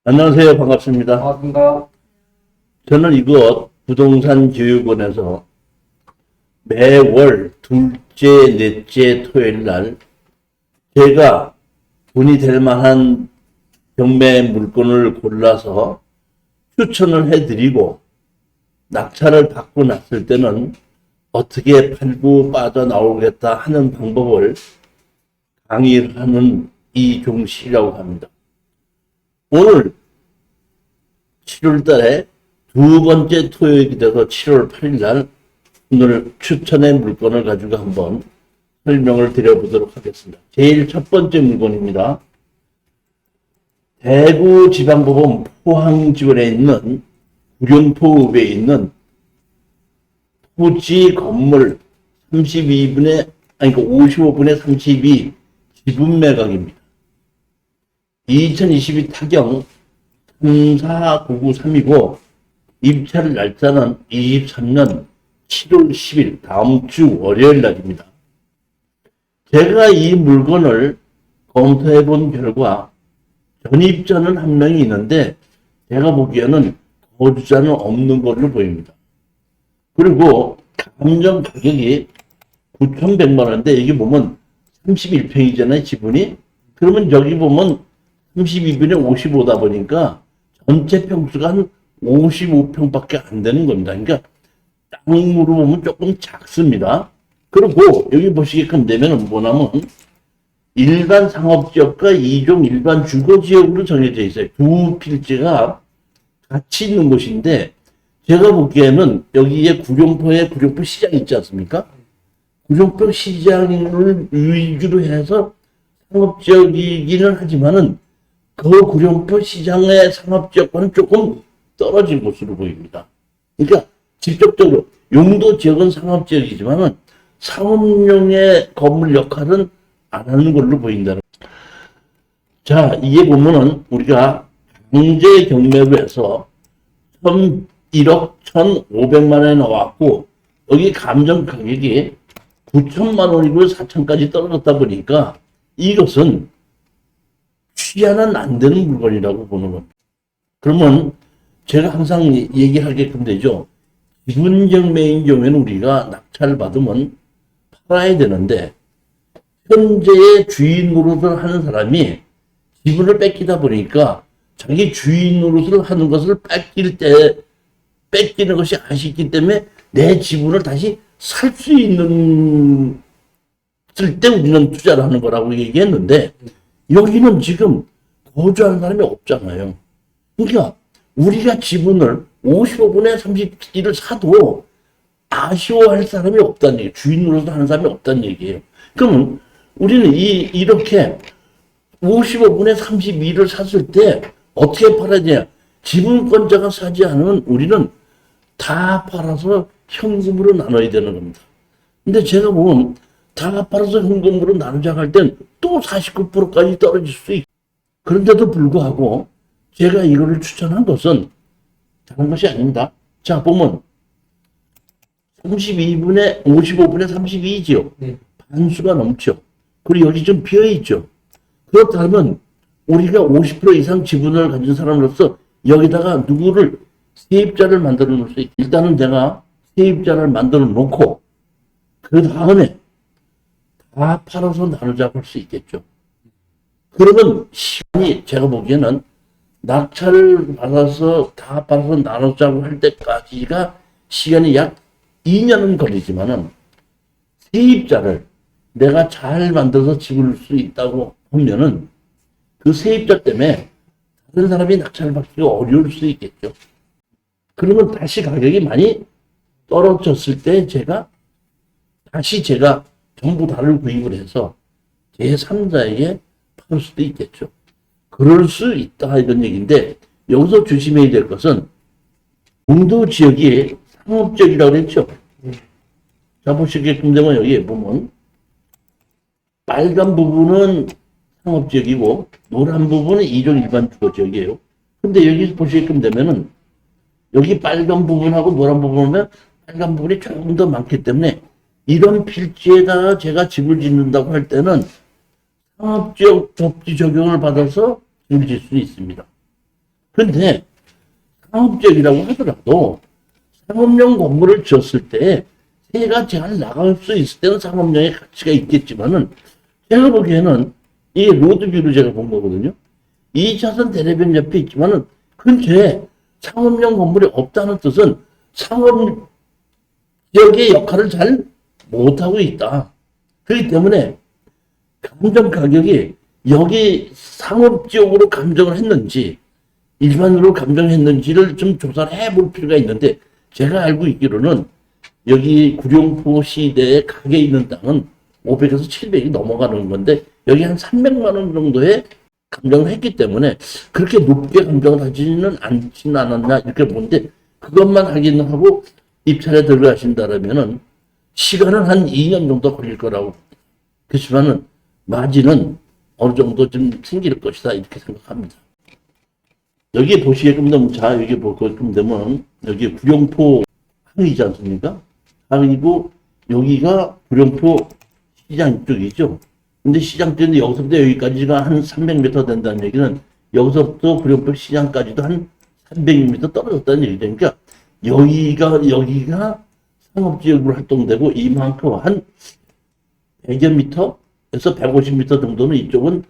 안녕하세요. 반갑습니다. 반갑습니다. 저는 이곳 부동산교육원에서 매월 둘째, 넷째 토요일 날 제가 돈이 될 만한 경매 물건을 골라서 추천을 해드리고 낙찰을 받고 났을 때는 어떻게 팔고 빠져나오겠다 하는 방법을 강의를 하는 이종식이라고 합니다. 오늘 7월 달에 두 번째 토요일이 돼서 7월 8일 날 오늘 추천의 물건을 가지고 한번 설명을 드려보도록 하겠습니다. 제일 첫 번째 물건입니다. 대구지방법원 포항지원에 있는 구룡포읍에 있는 토지 건물 55분의 32 지분 매각입니다. 2022 타경 34993이고 입찰 날짜는 23년 7월 10일 다음 주 월요일 날입니다. 제가 이 물건을 검토해 본 결과 전입자는 한 명이 있는데 제가 보기에는 거주자는 없는 걸로 보입니다. 그리고 감정 가격이 9,100만 원인데 여기 보면 31평이잖아요, 지분이. 그러면 여기 보면 32분에 55다 보니까 전체 평수가 한 55평밖에 안 되는 겁니다. 그러니까 땅으로 보면 조금 작습니다. 그리고 여기 보시게끔 되면 뭐냐면 일반 상업지역과 2종 일반 주거지역으로 정해져 있어요. 두 필지가 같이 있는 곳인데 제가 보기에는 여기에 구룡포 시장 있지 않습니까? 구룡포 시장을 위주로 해서 상업지역이기는 하지만은 그 구룡포 시장의 상업지역과는 조금 떨어진 곳으로 보입니다. 그러니까 직접적으로 용도 지역은 상업지역이지만은 상업용의 건물 역할은 안 하는 걸로 보인다는. 자, 이게 보면은 우리가 강제 경매로 해서 1억 1,500만 원에 나왔고 여기 감정 가격이 9천만 원이고 4천까지 떨어졌다 보니까 이것은 취하는 안 되는 물건이라고 보는 겁니다. 그러면 제가 항상 얘기하게끔 되죠. 지분 경매인 경우에는 우리가 낙찰을 받으면 팔아야 되는데 현재의 주인 노릇을 하는 사람이 지분을 뺏기다 보니까 자기 주인 노릇을 하는 것을 뺏기는 것이 아쉽기 때문에 내 지분을 다시 살 수 있는 쓸 때 우리는 투자를 하는 거라고 얘기했는데 여기는 지금 거주하는 사람이 없잖아요. 그러니까 우리가 지분을 55분의 31을 사도 아쉬워할 사람이 없다는 얘기예요. 주인으로서 하는 사람이 없다는 얘기예요. 그러면 우리는 이렇게 55분의 32를 샀을 때 어떻게 팔아야 되냐. 지분권자가 사지 않으면 우리는 다 팔아서 현금으로 나눠야 되는 겁니다. 근데 제가 보면 다 팔아서 현금으로 나누자 할 땐 또 49%까지 떨어질 수 있고 그런데도 불구하고 제가 이거를 추천한 것은 다른 것이 아닙니다. 자, 보면 55분의 32이죠. 반수가 넘죠. 그리고 여기 좀 비어있죠. 그렇다면 우리가 50% 이상 지분을 가진 사람으로서 여기다가 누구를 세입자를 만들어 놓을 수 있고 일단은 내가 세입자를 만들어 놓고 그 다음에 다 팔아서 나누자고 할 수 있겠죠. 그러면 시간이 제가 보기에는 낙찰을 받아서 다 팔아서 나누자고 할 때까지가 시간이 약 2년은 걸리지만은 세입자를 내가 잘 만들어서 집을 수 있다고 보면은 그 세입자 때문에 다른 사람이 낙찰을 받기가 어려울 수 있겠죠. 그러면 다시 가격이 많이 떨어졌을 때 제가 전부 다를 구입을 해서 제3자에게 팔 수도 있겠죠. 그럴 수 있다 이런 얘기인데 여기서 조심해야 될 것은 용도 지역이 상업지역이라고 했죠. 자, 보시게끔 되면 여기 보면 빨간 부분은 상업지역이고 노란 부분은 2종 일반 주거지역이에요. 근데 여기 보시게끔 되면은 여기 빨간 부분하고 노란 부분 보면 빨간 부분이 조금 더 많기 때문에 이런 필지에다가 제가 집을 짓는다고 할 때는 상업지역 법지 적용을 받아서 집을 짓 수 있습니다. 그런데 상업지역이라고 하더라도 상업용 건물을 지었을 때 세가 잘 나갈 수 있을 때는 상업용의 가치가 있겠지만은 제가 보기에는 이 로드뷰로 제가 본 거거든요. 2차선 대로변 옆에 있지만은 근처에 상업용 건물이 없다는 뜻은 상업 지역의 역할을 잘 못하고 있다. 그렇기 때문에 감정 가격이 여기 상업지역으로 감정을 했는지 일반으로 감정했는지를 좀 조사를 해볼 필요가 있는데 제가 알고 있기로는 여기 구룡포 시대에 가게 있는 땅은 500에서 700이 넘어가는 건데 여기 한 300만 원 정도의 감정을 했기 때문에 그렇게 높게 감정을 하지는 않지는 않았나 이렇게 보는데 그것만 확인하고 입찰에 들어가신다면은 시간은 한 2년 정도 걸릴 거라고. 그렇지만은 마진은 어느 정도 좀 생길 것이다 이렇게 생각합니다. 여기 보시게끔 되면 자 여기 보게끔 되면 여기 구룡포 항이지 않습니까? 항이고 여기가 구룡포 시장 쪽이죠. 근데 시장 쪽인데 여기서부터 여기까지가 한 300m 된다는 얘기는 여기서부터 구룡포 시장까지도 한 300m 떨어졌다는 얘기죠. 그러니까 여기가 상업지역으로 활동되고 이만큼 한 100여 미터에서 150m 정도는 이쪽은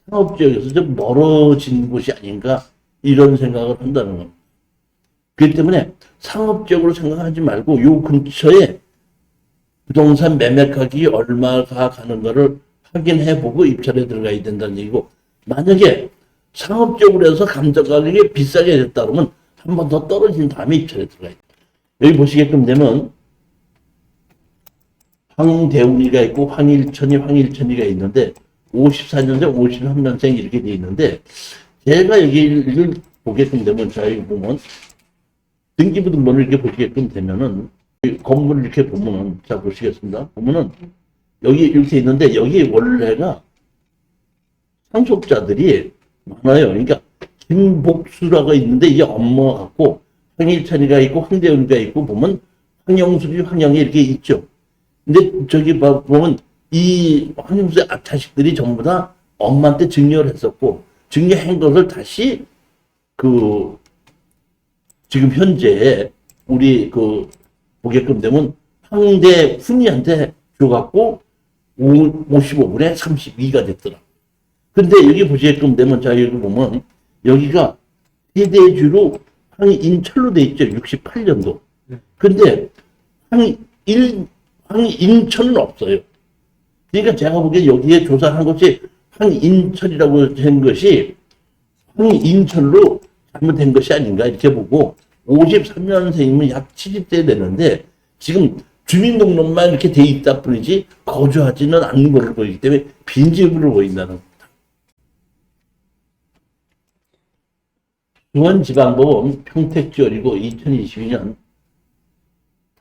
상업지역에서 좀 멀어진 곳이 아닌가 이런 생각을 한다는 겁니다. 그렇기 때문에 상업지역으로 생각하지 말고 요 근처에 부동산 매매가격이 얼마가 가는 거를 확인해보고 입찰에 들어가야 된다는 얘기고 만약에 상업지역으로 해서 감정가격이 비싸게 됐다 그러면 한 번 더 떨어진 다음에 입찰에 들어가야 된다. 여기 보시게끔 되면 황대웅이가 있고 황일천이가 있는데 54년생, 53년생 이렇게 돼 있는데 제가 여기를 보게끔 되면 자 여기 보면 등기부 등본을 이렇게 보시게끔 되면은 건물을 이렇게 보면은 자 보시겠습니다. 보면은 여기 이렇게 있는데 여기 원래가 상속자들이 많아요. 그러니까 김복수라고 있는데 이게 엄마가 같고 황일천이가 있고 황대웅이가 있고 보면 황영숙이 황영이 이렇게 있죠. 근데 저기 보면 이 황영수의 자식들이 전부 다 엄마한테 증여를 했었고 증여한 것을 다시 그 지금 현재 우리 그 보게끔 되면 황대훈이한테 줘갖고 55분에 32가 됐더라. 근데 여기 보시게끔 되면 자 여기 보면 여기가 세대주로 황인철로 돼 있죠. 68년도. 근데 황인철은 없어요. 그러니까 제가 보기에 여기에 조사한 것이 황인철이라고 된 것이 황인철로 잘못된 것이 아닌가 이렇게 보고 53년생이면 약 70대 되는데 지금 주민등록만 이렇게 돼 있다 뿐이지 거주하지는 않는 것을 보이기 때문에 빈집으로 보인다는 겁니다. 중원지방법원 평택지원이고 2022년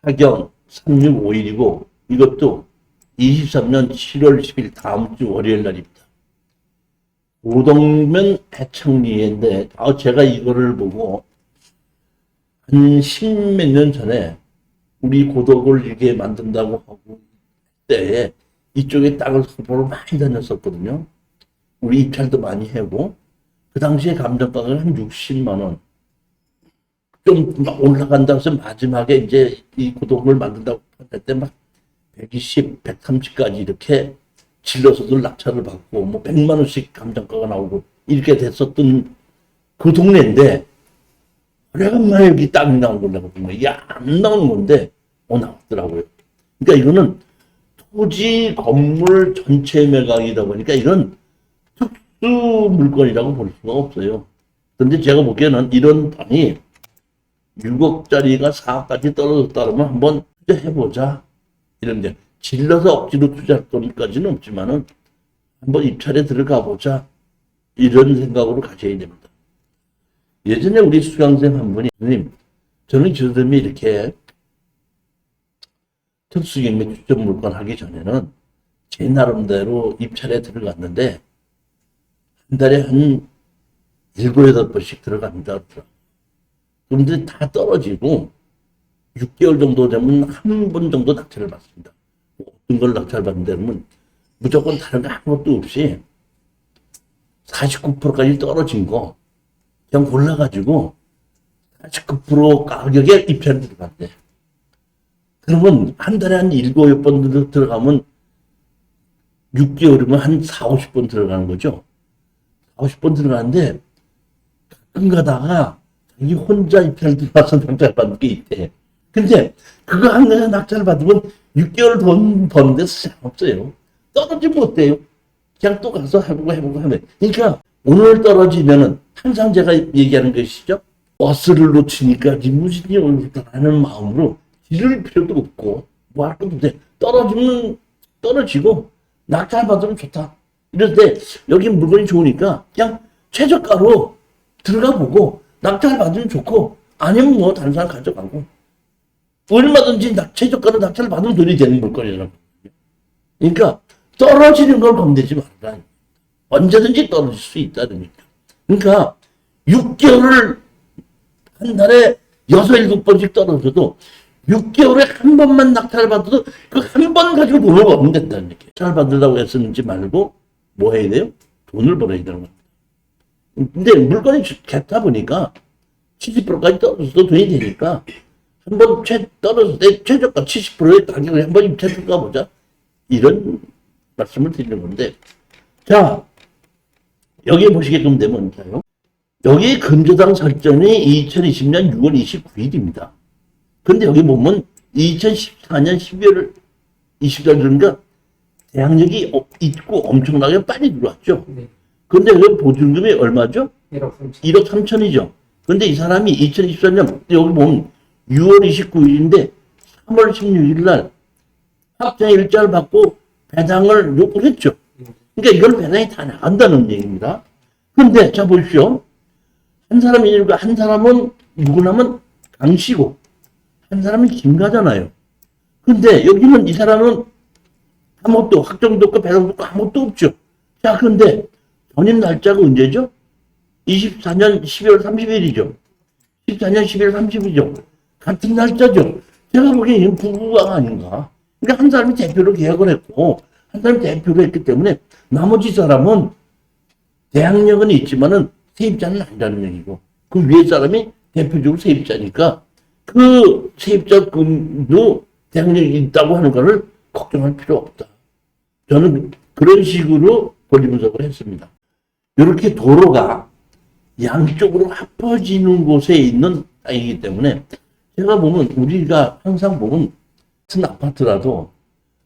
타경 3651이고 이것도 23년 7월 10일 다음 주 월요일 날입니다. 오동면 해창리인데 제가 이거를 보고 한 10몇 년 전에 우리 고덕을 이렇게 만든다고 하고 때에 이쪽에 땅을 보러 많이 다녔었거든요. 우리 입찰도 많이 하고 그 당시에 감정가가 한 60만 원. 좀 올라간다고 해서 마지막에 이제 이 고동을 만든다고 할 때 막 120, 130까지 이렇게 질러서도 낙찰을 받고 뭐 100만 원씩 감정가가 나오고 이렇게 됐었던 그 동네인데 오래간만에 여기 땅이 나온 걸 내가 본 거야. 이게 안 나오는 건데 나왔더라고요. 그러니까 이거는 토지 건물 전체 매각이다 보니까 이건 특수 물건이라고 볼 수가 없어요. 근데 제가 보기에는 이런 땅이 6억짜리가 4억까지 떨어졌다 그러면 한번 투자해보자. 이런데 질러서 억지로 투자할 돈까지는 없지만은 한번 입찰에 들어가 보자. 이런 생각으로 가셔야 됩니다. 예전에 우리 수강생 한 분이 선생님 저는 저들이 이렇게 특수경매 추천 물건 하기 전에는 제 나름대로 입찰에 들어갔는데 한 달에 한 7, 8번씩 들어갑니다. 그런데 다 떨어지고 6개월 정도 되면 한 번 정도 낙찰을 받습니다. 증거를 낙찰받는다면 무조건 다른 거 아무것도 없이 49%까지 떨어진 거 그냥 골라가지고 49% 가격에 입찰을 들어갔대. 그러면 한 달에 한 7, 8번 들어가면 6개월이면 한 4, 50번 들어가는 거죠. 4, 50번 들어가는데 가끔 가다가 자기 혼자 입찰 들어가서 낙찰 받는 게 있대. 근데 그거 한 번에 낙찰 받으면 6개월 돈 버는데 수장 없어요. 떨어지면 어때요? 그냥 또 가서 해보고 하면. 그러니까 오늘 떨어지면은 항상 제가 얘기하는 것이죠. 버스를 놓치니까 리무진이 오르다라는 마음으로 기를 필요도 없고 뭐 할 것도 없대. 떨어지면 떨어지고 낙찰 받으면 좋다. 이럴 때 여기 물건이 좋으니까 그냥 최저가로 들어가 보고 낙찰 받으면 좋고 아니면 뭐 다른 사람 가져가고 얼마든지 최저가로 낙찰 받으면 돈이 되는 물건이잖아. 그러니까 떨어지는 걸 건드리지 말라. 언제든지 떨어질 수 있다는 얘기죠. 그러니까 6개월을 한 달에 6, 7번씩 떨어져도 6개월에 한 번만 낙찰 받아도 그 한 번 가지고 돈을 벌면 된다는 얘기예요. 낙찰 받으려고 했었는지 말고 뭐 해야 돼요? 돈을 벌어야 되는 겁니다. 근데 물건이 좋다 보니까 70%까지 떨어져도 돈이 되니까 한 번 떨어질 때 최저가 70%의 가격을 한 번 입찰 들어가 보자. 이런 말씀을 드리는 건데, 자, 여기 보시게끔 되면, 여기 근저당 설정이 2020년 6월 29일입니다. 근데 여기 보면 2014년 12월 20일 그러니까 대항력이 있고 엄청나게 빨리 들어왔죠. 근데 그 보증금이 얼마죠? 1억 3천이죠. 근데 이 사람이 2024년, 여기 보면 6월 29일인데 3월 16일 날 확정 일자를 받고 배당을 요구했죠. 그러니까 이건 배당이 다 나간다는 얘기입니다. 근데 자 보십시오. 한 사람은 누구냐면 강씨고 한 사람은 김가잖아요. 근데 여기는 이 사람은 아무것도 확정도 없고 배당도 없고 아무것도 없죠. 자 근데 전입 날짜가 언제죠? 24년 12월 30일이죠. 14년 12월 30일이죠. 같은 날짜죠. 제가 보기엔 부부가 아닌가. 그러니까 한 사람이 대표로 계약을 했고 한 사람이 대표로 했기 때문에 나머지 사람은 대항력은 있지만은 세입자는 아니라는 얘기고 그 위에 사람이 대표적으로 세입자니까 그 세입자금도 대항력이 있다고 하는 것을 걱정할 필요 없다. 저는 그런 식으로 권리 분석을 했습니다. 이렇게 도로가 양쪽으로 합쳐지는 곳에 있는 땅이기 때문에 제가 보면 우리가 항상 보면 같은 아파트라도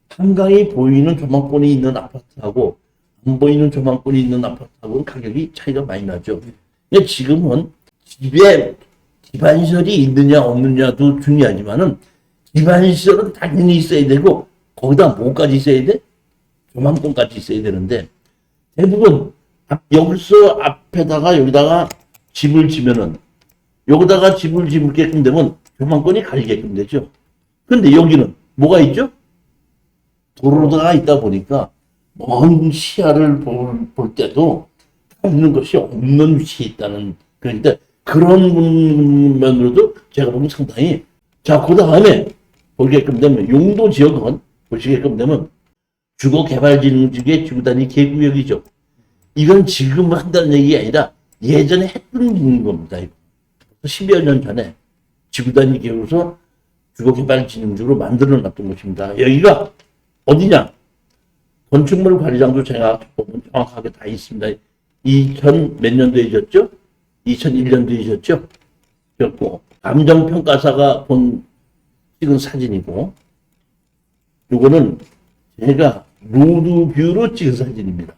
한강이 보이는 조망권이 있는 아파트하고 안 보이는 조망권이 있는 아파트하고는 가격이 차이가 많이 나죠. 근데 지금은 집에 기반시설이 있느냐 없느냐도 중요하지만은 기반시설은 당연히 있어야 되고 거기다 뭐까지 있어야 돼? 조망권까지 있어야 되는데 대부분 여기서 앞에다가 여기다가 집을 지면은 여기다가 집을 짓게끔 되면 조망권이 가리게끔 되죠. 근데 여기는 뭐가 있죠? 도로가 있다 보니까 먼 시야를 볼 때도 없는 것이 없는 위치에 있다는 그런데 그런 면으로도 제가 보면 상당히 자, 그 다음에 보시게끔 되면 용도 지역은 보시게끔 되면 주거개발진흥지구의 지구단위 계구역이죠. 이건 지금 한다는 얘기가 아니라 예전에 했던 겁니다. 10여 년 전에 지구단위 계획에서 주거개발진흥지구로 만들어 놨던 것입니다. 여기가 어디냐? 건축물 관리장도 제가 보면 정확하게 다 있습니다. 2000 몇 년도에 있었죠? 2001년도에 있었죠? 그렇고 감정평가사가 찍은 사진이고 이거는 제가 로드뷰로 찍은 사진입니다.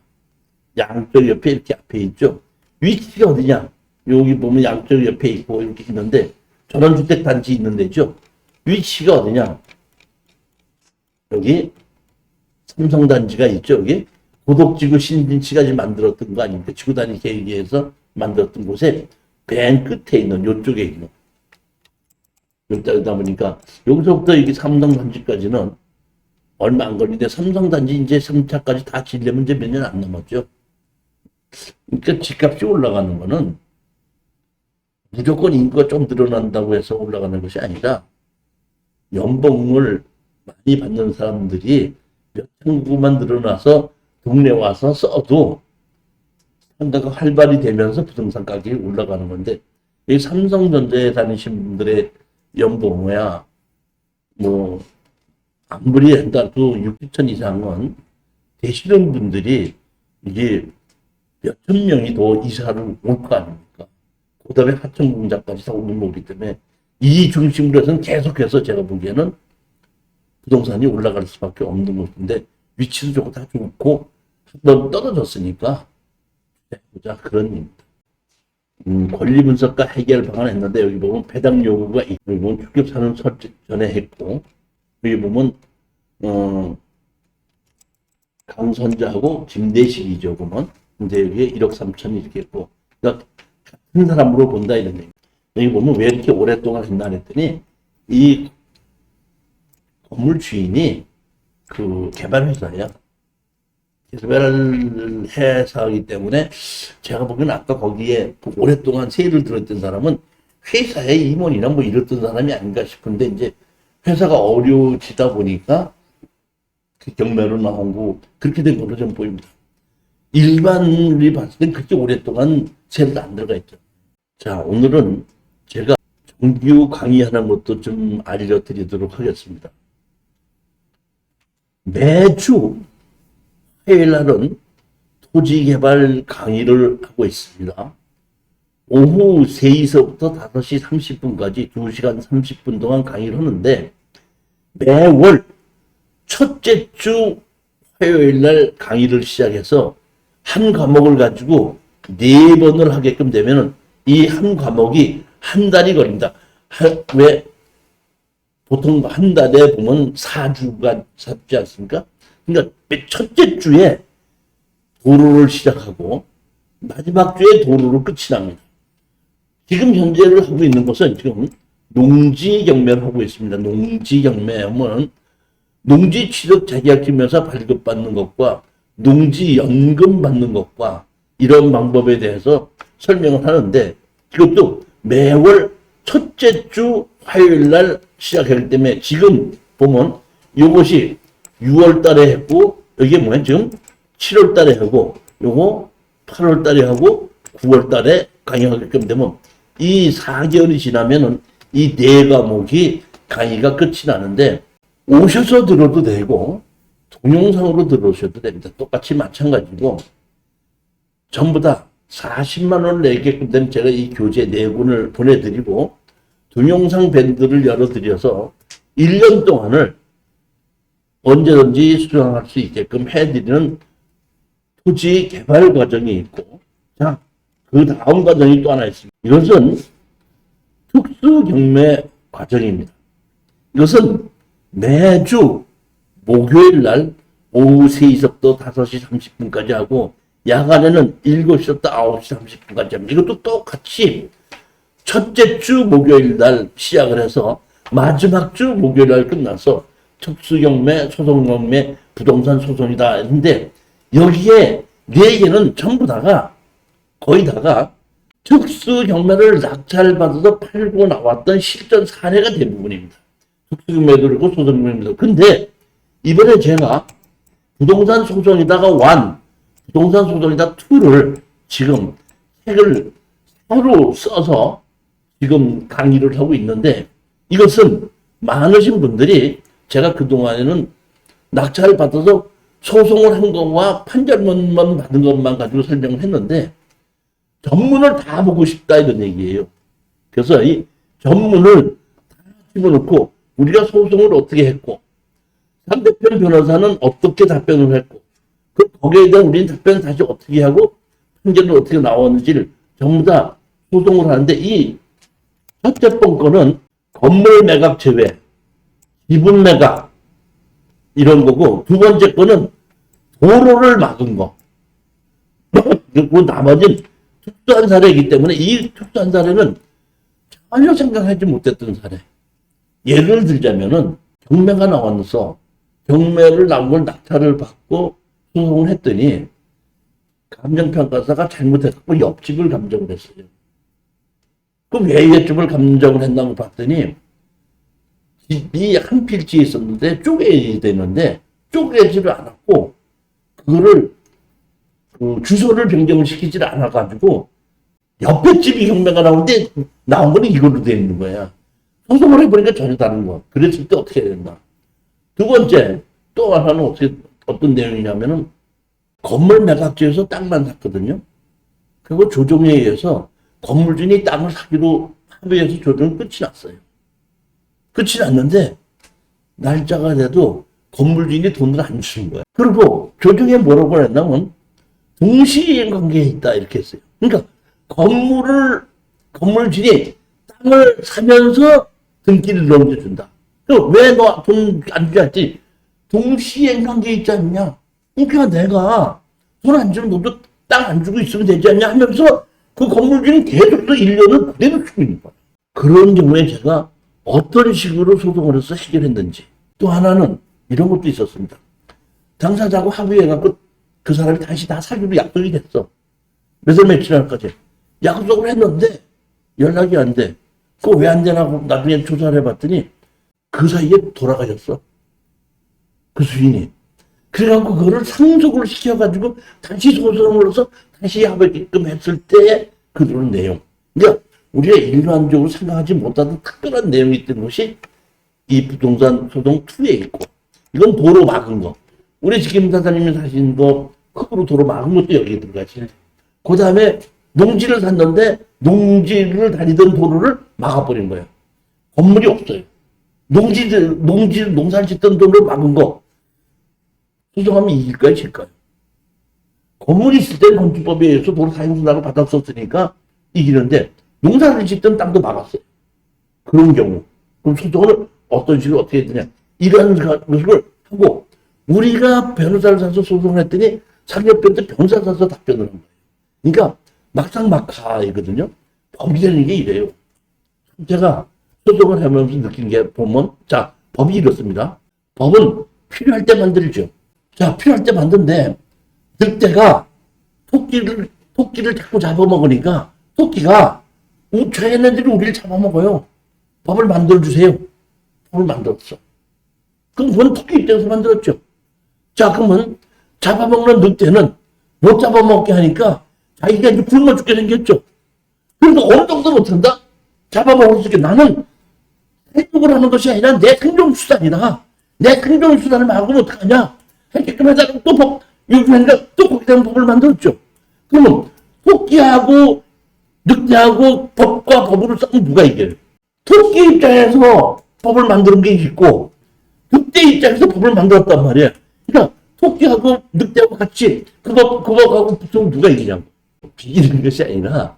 양쪽 옆에 이렇게 앞에 있죠? 위치가 어디냐? 여기 보면 양쪽 옆에 있고 이렇게 있는데 전원주택단지 있는 데죠? 위치가 어디냐? 여기 삼성단지가 있죠? 여기 고덕지구 신진치가 만들었던 거 아닙니까? 지구단위 계획에서 만들었던 곳에 맨 끝에 있는 요쪽에 있는 여기다 보니까 여기서부터 이게 삼성단지까지는 얼마 안 걸리는데 삼성단지 이제 3차까지 다 지려면 이제 몇 년 안 남았죠. 그러니까 집값이 올라가는 거는 무조건 인구가 좀 늘어난다고 해서 올라가는 것이 아니라 연봉을 많이 받는 사람들이 몇천 구만 늘어나서 동네 와서 써도 상가가 활발히 되면서 부동산 가격이 올라가는 건데, 이 삼성전자에 다니신 분들의 연봉이야 뭐 아무리 한다도 60천 이상은 되시는 분들이 이게 몇천 명이 더 이사를 올 거 아닙니까? 그 다음에 하청 공장까지 다 오는 거기 때문에 이 중심으로 해서는 계속해서 제가 보기에는 부동산이 올라갈 수밖에 없는 것인데, 위치도 좋고 다 좋고 한번 떨어졌으니까 보자 그런 입니다. 권리 분석과 해결 방안 했는데, 여기 보면 배당 요구가 있고, 여기 보면 축협사는 설치 전에 했고, 여기 보면 강선자하고 김대식이죠. 보면 근데 여기에 1억 3천이 이렇게 있고, 그러니까 같은 사람으로 본다 이런 얘기. 여기 보면 왜 이렇게 오랫동안 했나 했더니, 이 건물 주인이 그 개발회사야. 개발회사이기 때문에 제가 보기에는 아까 거기에 오랫동안 세일을 들었던 사람은 회사의 임원이나 뭐 이랬던 사람이 아닌가 싶은데, 이제 회사가 어려워지다 보니까 그 경매로 나오고 그렇게 된 걸로 좀 보입니다. 일반이 봤을 땐 그렇게 오랫동안 세일도 안 들어가 있죠. 자, 오늘은 제가 정규 강의하는 것도 좀 알려드리도록 하겠습니다. 매주 화요일 날은 토지개발 강의를 하고 있습니다. 오후 3시서부터 5시 30분까지 2시간 30분 동안 강의를 하는데, 매월 첫째 주 화요일 날 강의를 시작해서 한 과목을 가지고 4번을 하게끔 되면은 이 한 과목이 한 달이 걸립니다. 왜? 보통 한 달에 보면 4주가 잡지 않습니까? 그러니까 첫째 주에 도로를 시작하고 마지막 주에 도로로 끝이 납니다. 지금 현재를 하고 있는 것은 지금 농지 경매를 하고 있습니다. 농지 경매하면 농지 취득 자격증명서 발급받는 것과 농지 연금 받는 것과 이런 방법에 대해서 설명을 하는데, 이것도 매월 첫째 주 화요일 날 시작하기 때문에 지금 보면 이것이 6월 달에 했고, 이게 뭐야? 지금 7월 달에 하고, 요거 8월 달에 하고 9월 달에 강의하게끔 되면 이 4개월이 지나면은 이 4과목이 강의가 끝이 나는데, 오셔서 들어도 되고 동영상으로 들어오셔도 됩니다. 똑같이 마찬가지고 전부 다 40만 원을 내게끔 되면 제가 이 교재 4권을 보내드리고 동영상 밴드를 열어드려서 1년 동안을 언제든지 수강할 수 있게끔 해드리는 토지 개발 과정이 있고, 자, 그 다음 과정이 또 하나 있습니다. 이것은 특수 경매 과정입니다. 이것은 매주 목요일 날 오후 3시부터 5시 30분까지 하고, 야간에는 7시부터 9시 30분까지 합니다. 이것도 똑같이 첫째 주 목요일 날 시작을 해서 마지막 주 목요일 날 끝나서 특수경매, 소송경매, 부동산 소송이다 했는데, 여기에 4개는 전부 다가 거의 다가 특수경매를 낙찰받아서 팔고 나왔던 실전 사례가 대부분입니다. 특수경매도 그렇고 소송경매도. 근데 이번에 제가 부동산 소송이다가 1, 부동산 소송이다 2를 지금 책을 새로 써서 지금 강의를 하고 있는데, 이것은 많으신 분들이 제가 그동안에는 낙찰을 받아서 소송을 한 것과 판결문만 받은 것만 가지고 설명을 했는데, 전문을 다 보고 싶다 이런 얘기예요. 그래서 이 전문을 다 집어넣고 우리가 소송을 어떻게 했고, 상대편 변호사는 어떻게 답변을 했고, 거기에 대한 우리는 답변을 다시 어떻게 하고 판결은 어떻게 나왔는지를 전부 다 소송을 하는데, 이 첫째 번 거는 건물 매각 제외, 지분 매각 이런 거고, 두 번째 거는 도로를 막은 거. 그리고 나머지는 특수한 사례이기 때문에 이 특수한 사례는 전혀 생각하지 못했던 사례. 예를 들자면은 경매가 나와서 경매를 나온 걸 낙찰을 받고 소송을 했더니 감정평가사가 잘못해서 옆집을 감정을 했어요. 그럼 왜 옆집을 감정을 했나고 봤더니 집이 한 필지에 있었는데 쪼개야 되는데 쪼개지를 않았고, 그거를, 주소를 변경을 시키질 않아가지고, 옆에 집이 경매가 나오는데, 나온 거는 이걸로 되어 있는 거야. 소송을 해보니까 전혀 다른 거. 그랬을 때 어떻게 해야 된다. 두 번째, 또 하나는 어떤 내용이냐면은, 건물 매각지에서 땅만 샀거든요. 그리고 조정에 의해서 건물주인이 땅을 사기로 합의해서 조정은 끝이 났어요. 끝이 났는데, 날짜가 돼도 건물주인이 돈을 안 주는 거야. 그리고 조정에 뭐라고 했냐면, 동시에 관계에 있다, 이렇게 했어요. 그러니까, 건물주인이 땅을 사면서 등기를 넘겨준다. 왜 너 돈 안 주지 않지? 동시에 관계에 있지 않냐? 그러니까 내가 돈 안 주면 너도 땅 안 주고 있으면 되지 않냐 하면서 그 건물주는 계속 또 1년을 그대로 주고 있는 거야. 그런 경우에 제가 어떤 식으로 소송을 해서 해결했는지. 또 하나는 이런 것도 있었습니다. 당사자하고 합의해갖고 그 사람이 다시 다 사기로 약속이 됐어. 몇 월 며칠 날까지. 약속을 했는데 연락이 안 돼. 그거 왜 안 되나고 나중에 조사를 해봤더니 그 사이에 돌아가셨어. 그 주인이. 그래갖고 그거를 상속을 시켜가지고 다시 소송을 해서 다시 합의게끔 했을 때 그런 내용. 그러니까 우리가 일반적으로 생각하지 못하던 특별한 내용이 있던 것이 이 부동산 소송 2에 있고, 이건 도로 막은 거. 우리 지금 사장님이 사신 거 흙으로 도로 막은 것도 여기에 들어가지. 그 다음에 농지를 샀는데 농지를 다니던 도로를 막아버린 거예요. 건물이 없어요. 농사를 짓던 도로를 막은 거. 소송하면 이길까요, 질까요? 건물이 있을 때는 건축법에 의해서 도로 사용수단을 받았었으니까 이기는데, 농사를 짓던 땅도 막았어요. 그런 경우. 그럼 소송을 어떤 식으로 어떻게 해야 되냐. 이런 것을 하고, 우리가 변호사를 사서 소송을 했더니 상대편도 변호사 사서 답변을 한 거예요. 그러니까 막상막하이거든요. 법이 되는 게 이래요. 제가 소송을 하면서 느낀 게 보면, 자, 법이 이렇습니다. 법은 필요할 때 만들죠. 자, 필요할 때 만드는데, 늑대가 토끼를 자꾸 잡아먹으니까, 토끼가, 쟤네들이 우리를 잡아먹어요. 법을 만들어주세요. 법을 만들었어. 그럼 그건 토끼 입장에서 만들었죠. 자, 그러면 잡아먹는 늑대는 못 잡아먹게 하니까 자기가 이제 굶어 죽게 생겼죠. 그러니까 어느 정도 못한다? 잡아먹을 수 있게. 나는 행복을 하는 것이 아니라 내 생존수단이다. 내 생존수단을 막으면 어떡하냐? 하게끔 하다가 또 법, 요즘에니까 또 거기에 대한 법을 만들었죠. 그러면 토끼하고 늑대하고 법과 법으로 싸우면 누가 이겨요? 토끼 입장에서 법을 만드는 게 있고, 늑대 입장에서 법을 만들었단 말이야. 그러니까 토끼하고 늑대하고 같이 그거하고 붙으면 누가 이기냐고. 비기는 것이 아니라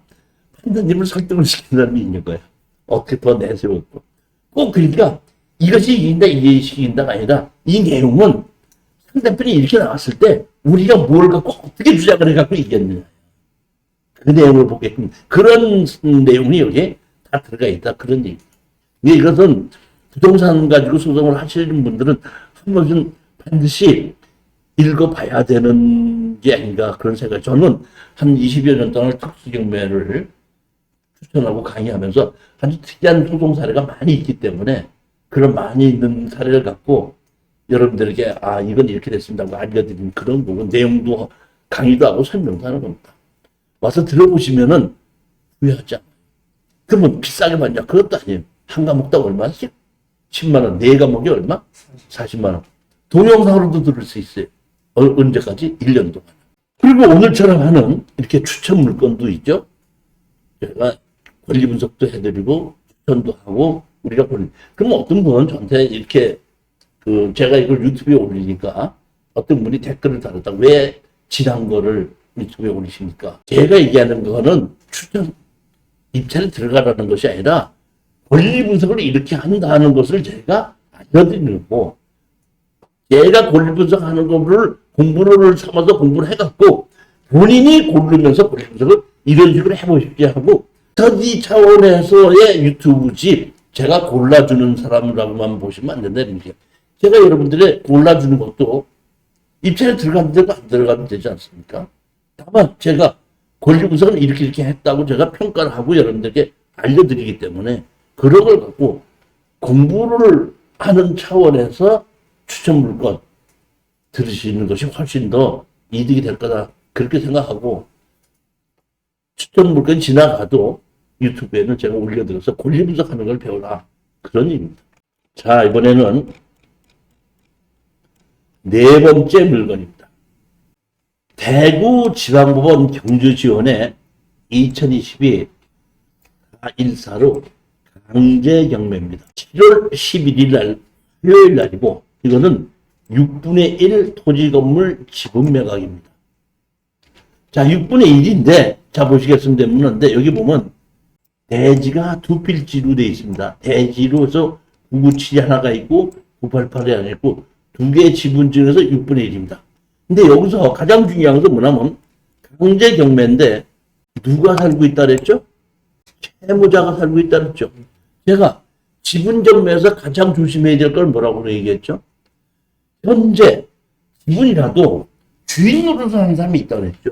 판사님을 설득을 시키는 사람이 있는 거야. 어떻게 더 내세웠고. 꼭 그러니까 이것이 이긴다, 이게 이긴다가 아니라 이 내용은 상대편이 이렇게 나왔을 때 우리가 뭘 갖고 어떻게 주장을 해갖고 이겼느냐. 그 내용을 보게끔. 그런 내용이 여기에 다 들어가 있다. 그런 얘기. 이것은 부동산 가지고 소송을 하시는 분들은 한 번은 반드시 읽어봐야 되는 게 아닌가 그런 생각. 저는 한 20여 년 동안 특수경매를 추천하고 강의하면서 아주 특이한 소송 사례가 많이 있기 때문에 그런 많이 있는 사례를 갖고 여러분들에게 이건 이렇게 됐습니다고 알려드리는 그런 부분, 내용도 강의도 하고 설명도 하는 겁니다. 와서 들어보시면은 후회하지 않아요. 그러면 비싸게 받냐? 그것도 아니에요. 한 과목당 얼마씩? 10만 원. 네 과목이 얼마? 40만 원. 동영상으로도 들을 수 있어요. 언제까지? 1년 동안. 그리고 오늘처럼 하는 이렇게 추천 물건도 있죠. 제가 권리 분석도 해드리고 추천도 하고 우리가 그럼 어떤 분은 저한테 이렇게 제가 이걸 유튜브에 올리니까 어떤 분이 댓글을 달았다. 왜 지난 거를 유튜브에 올리십니까? 제가 얘기하는 거는 추천 입찰에 들어가라는 것이 아니라 권리 분석을 이렇게 한다는 것을 제가 알려드리는 거고, 제가 권리 분석하는 거를 공부를 삼아서 공부를 해갖고 본인이 고르면서 권리 분석을 이런 식으로 해보십시오 하고, 이 차원에서의 유튜브집 제가 골라주는 사람이라고만 보시면 안 된다는 게, 제가 여러분들의 골라주는 것도 입찰에 들어가는 데도 안 들어가면 되지 않습니까? 다만 제가 권리 분석은 이렇게 했다고 제가 평가를 하고 여러분들께 알려드리기 때문에 그런 걸 갖고 공부를 하는 차원에서 추천 물건, 들으시는 것이 훨씬 더 이득이 될 거다. 그렇게 생각하고 추천 물건 지나가도 유튜브에는 제가 올려드려서 권리 분석하는 걸 배우라. 그런 의미입니다. 자, 이번에는 네 번째 물건입니다. 대구지방법원 경주지원의 2022 4.14로 강제경매입니다. 7월 11일 날 화요일 날이고 이거는 6분의 1 토지건물 지분 매각입니다. 자, 6분의 1인데 자 보시겠습니다. 근데 여기 보면 대지가 두 필지로 되어 있습니다. 대지로 해서 997이 하나가 있고 988이 하나 있고 두 개의 지분 중에서 6분의 1입니다. 근데 여기서 가장 중요한 건 뭐냐면 강제경매인데 누가 살고 있다 그랬죠? 채무자가 살고 있다 그랬죠. 제가 지분경매에서 가장 조심해야 될 걸 뭐라고 얘기했죠? 현재 지분이라도 주인 노릇을 하는 사람이 있다 그랬죠.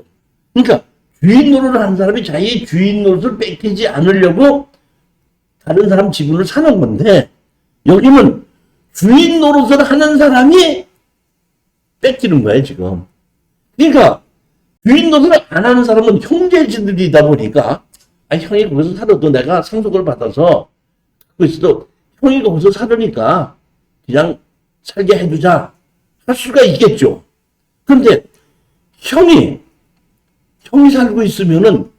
그러니까 주인 노릇을 하는 사람이 자기 주인 노릇을 뺏기지 않으려고 다른 사람 지분을 사는 건데 여기는 주인 노릇을 하는 사람이 뺏기는 거예요, 지금. 그러니까 주인 노릇을 안 하는 사람은 형제지들이다 보니까 형이 거기서 살아도 내가 상속을 받아서 갖고 있어도 형이 거기서 살으니까 그냥 살게 해주자 할 수가 있겠죠. 그런데 형이 살고 있으면은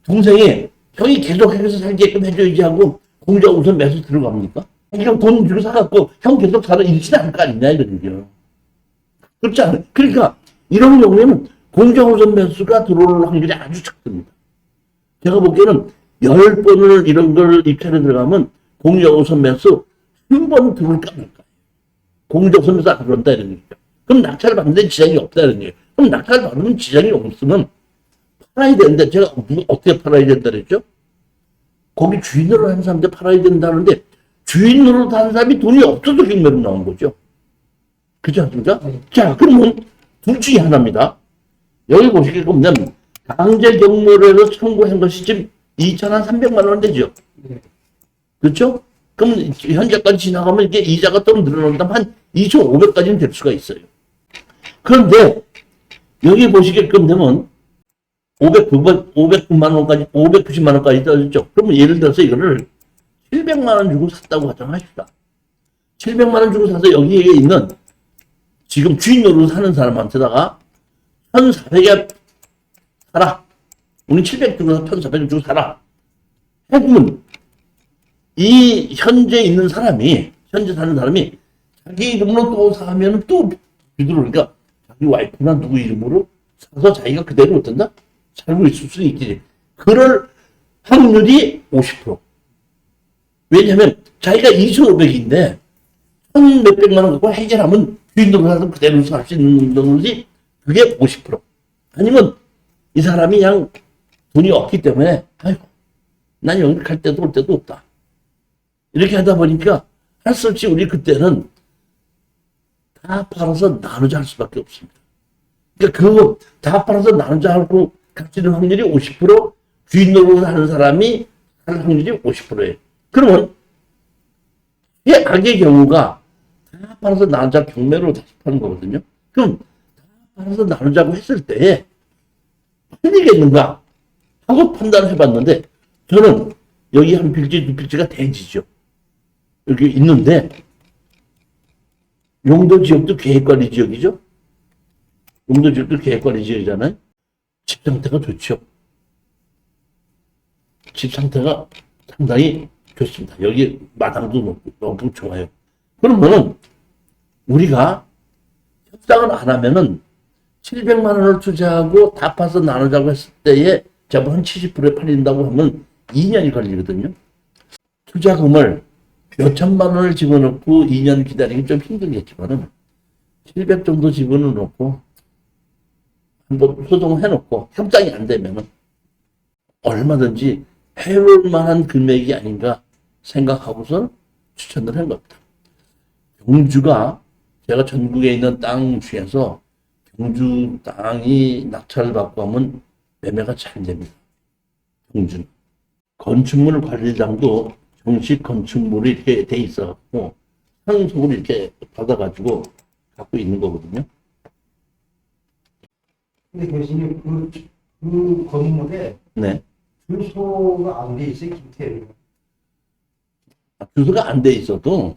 동생이 형이 계속 해서 살게끔 해줘야지 하고 공자 우선 매수 들어갑니까? 그냥 돈 주고 사갖고 형 계속 살아 잃지는 않을 거 아니냐 이거든요. 그렇지 않아요. 그러니까 이런 경우에는 공자 우선 매수가 들어올 확률이 아주 작습니다. 제가 보기에는 10번을 이런 걸 입찰에 들어가면 공자 우선 매수 한 번 들어올까 말까. 공자 우선 매수 안 들어온다 이런 얘기죠. 그럼 낙찰을 받는데 지장이 없다 이런 얘기예요. 그럼 낙찰을 받으면 지장이 없으면 팔아야 되는데 제가 어떻게 팔아야 된다 그랬죠? 거기 주인으로 하는 사람한테 팔아야 된다는데 주인으로 하는 사람이 돈이 없어서 경매로 나온 거죠. 그렇지 않습니까? 자, 그러면 둘 중에 하나입니다. 여기 보시게 보면 강제 경매로 해서 청구한 것이 지금 2,300만 원 되죠. 그렇죠? 그럼 현재까지 지나가면 이게 이자가 또 늘어난다면 한 2,500까지는 될 수가 있어요. 그런데 여기 보시게끔 되면 509만 원까지, 590만 원까지 떨어졌죠. 그러면 예를 들어서 이거를 700만 원 주고 샀다고 가정하십시다. 700만 원 주고 사서 여기에 있는 지금 주인으로 사는 사람한테다가 1,400에 사라. 우리 700 주고 1,400 주고 사라. 해보면 이 현재 있는 사람이, 현재 사는 사람이 자기 이름으로 또 사면 또 비들어오니까 자기 와이프나 누구 이름으로 사서 자기가 그대로 어떤다? 살고 있을 수 있지. 그럴 확률이 50%. 왜냐면 자기가 2,500인데 1,몇백만 원 갖고 해결하면 주인으로 사서 그대로 살 수 있는 것이 그게 50%. 아니면 이 사람이 그냥 돈이 없기 때문에 아이고 난 여기 갈 때도 올 때도 없다. 이렇게 하다 보니까 할 수 없이 우리 그때는 다 팔아서 나누자 할 수밖에 없습니다. 그러니까 그거 다 팔아서 나누자 하고 값지는 확률이 50%, 주인으로 하는 사람이 할 확률이 50%예요. 그러면 악의 경우가 다 팔아서 나누자 경매로 다시 파는 거거든요. 그럼 다 팔아서 나누자고 했을 때에 팔리겠는가 하고 판단을 해봤는데 저는 여기 한 필지, 두 필지가 대지죠. 여기 있는데 용도 지역도 계획관리 지역이죠. 용도 지역도 계획관리 지역이잖아요. 집 상태가 좋죠. 집 상태가 상당히 좋습니다. 여기 마당도 높고 너무 좋아요. 그러면은 우리가 협상을 안 하면은 700만 원을 투자하고 다 파서 나누자고 했을 때에 저번 한 70%에 팔린다고 하면 2년이 걸리거든요. 투자금을 몇천만 원을 집어넣고 2년 기다리기 좀 힘들겠지만은 700 정도 집어넣고 한번 소송을 해놓고 협상이 안 되면은 얼마든지 해볼 만한 금액이 아닌가 생각하고서 추천을 한 겁니다. 경주가 제가 전국에 있는 땅 중에서 경주 땅이 낙찰을 받고 하면 매매가 잘 됩니다. 경주는. 건축물 관리장도 정식 건축물이 이렇게 돼 있어갖고 상속을 이렇게 받아가지고 갖고 있는 거거든요. 근데 교수님 그 건물에 네. 주소가 안 돼 있어요, 김태현. 주소가 안 돼 있어도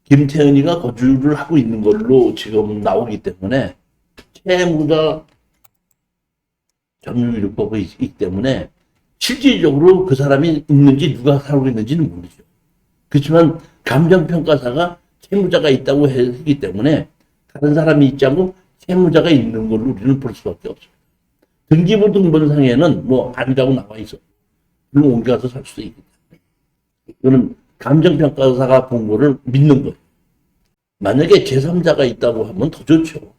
김태현이가 거주를 하고 있는 걸로 지금 나오기 때문에 채무자 점유율법이 있기 때문에 실질적으로 그 사람이 있는지 누가 살고 있는지는 모르죠. 그렇지만 감정평가사가 채무자가 있다고 했기 때문에 다른 사람이 있지 않고 채무자가 있는 걸로 우리는 볼 수밖에 없습니다. 등기부 등본상에는 뭐 아니라고 나와 있어. 물론 옮겨가서 살 수도 있기 때문에. 이거는 감정평가사가 본 거를 믿는 거예요. 만약에 제3자가 있다고 하면 더 좋죠.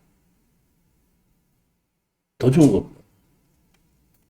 더 좋은 겁니다.